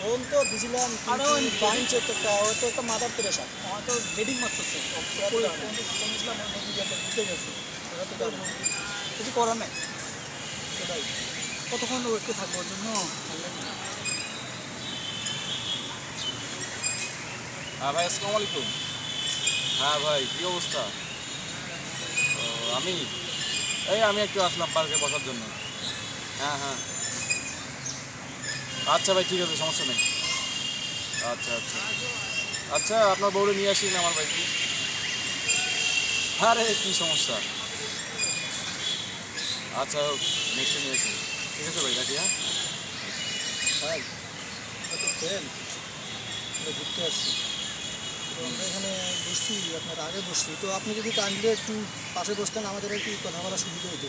Phone তো দিছিলাম আরে ওই বাঞ্চে তো একটা মাদার তেরেসা আমার তো হেডিং মারতেছে দিতে গেছে কিছু করার নাই। সেটাই কতক্ষণ ওয়েট করে থাকবো ওর জন্য। হ্যাঁ ভাই, আসসালামু আলাইকুম। হ্যাঁ ভাই, কী অবস্থা? ও, আমি একটু আসলাম পার্কে বসার জন্য। হ্যাঁ হ্যাঁ, আচ্ছা ভাই, ঠিক আছে, সমস্যা নেই। আচ্ছা আচ্ছা আচ্ছা, আপনার বউরে নিয়ে আসিন আমার বাইকে। আরে কী সমস্যা? আচ্ছা, নেক্সটে নিয়ে আসিন। ঠিক আছে ভাই, রাখি। হ্যাঁ ভাই তো ফ্রেন্ড ঘুরতে আসছি, তো আমরা এখানে বসছি, আপনার আগে বসছি, তো আপনি যদি কাইন্ডলি একটু পাশে বসতেন আমাদের একটু কথা বলার সুবিধা হতো।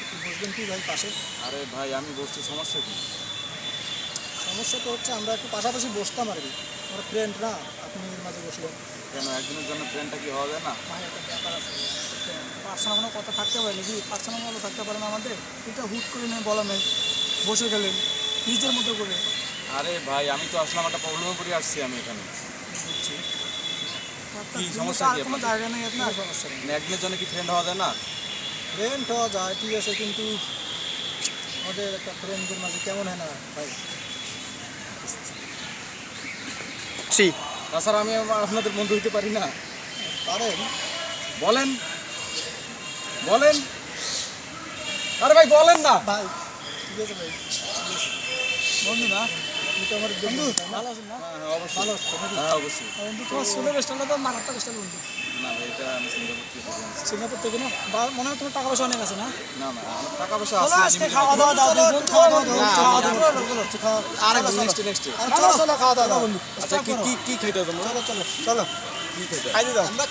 একটু বসবেন কি ভাই পাশে? আরে ভাই, আমি বসছি, সমস্যা কি? সমস্যা তো হচ্ছে আমরা একটু পাশাপাশি বসতাম আর কি, আমরা ফ্রেন্ড না, আপনি এর মাঝে বসলেন। কেন, একদিনের জন্য ট্রেনটা কি হওয়া যায় না? ভাই একটা ব্যাপার আছে, পার্সোনাল কোনো কথা থাকতে পারে নাকি? পার্সোনাল কোনো থাকতে পারে না আমাদের? এটা হুট করে নেই, বলা নেই, বসে গেলেন নিজের মতো করে। আরে ভাই, আমি তো আসলাম একটা প্রবলেমে পড়ে আসছি আমি এখানে। বুঝছি, কি সমস্যা আর কি কোনো আপনার? জায়গা নেই আপনার? কোনো সমস্যা নেই, মানে একদিনের জন্য কি ফ্রেন্ড হওয়া যায় না? ফ্রেন্ড হওয়া যায় ঠিক আছে, কিন্তু আমাদের একটা ফ্রেন্ডদের মাঝে কেমন হয় না ভাই? তাছাড়া আমি আপনাদের বন্ধু হইতে পারি না? পারেন বলেন বলেন, আরে ভাই বলেন না। ভাই, ঠিক আছে ভাই, বন্ধু না? আপনি তো আমার বন্ধু, ভালো আছেন না? হ্যাঁ হ্যাঁ, অবশ্যই। ভালো আছেন নাকি? হ্যাঁ অবশ্যই। বন্ধু তোমার সোলের স্টাইলটা তো মারাত্মক স্টাইল বন্ধু। না ভাই, এটা আমি সিঙ্গাপুর থেকে বলছি। সিঙ্গাপুর থেকে না? মনে হয় তোমার টাকা পয়সা অনেক আছে না? না না, আমার টাকা পয়সা চলো আছে, আজকে limited খাওয়া দাওয়া দাও, চলো, বন্ধু, খাওয়া দাওয়া দাও, খাওয়া চলো, দাওয়া চলো, চলো, চলো, খাওয়া- আরে চলো, চলো। নেক্সট আরে চলো, চলো, খাওয়া দাওয়া, বন্ধু আচ্ছা, কি কি কি খাইতে তোমরা? চলো, চলো, চলো, কি খাইতে? খাইতে দাও। আমরা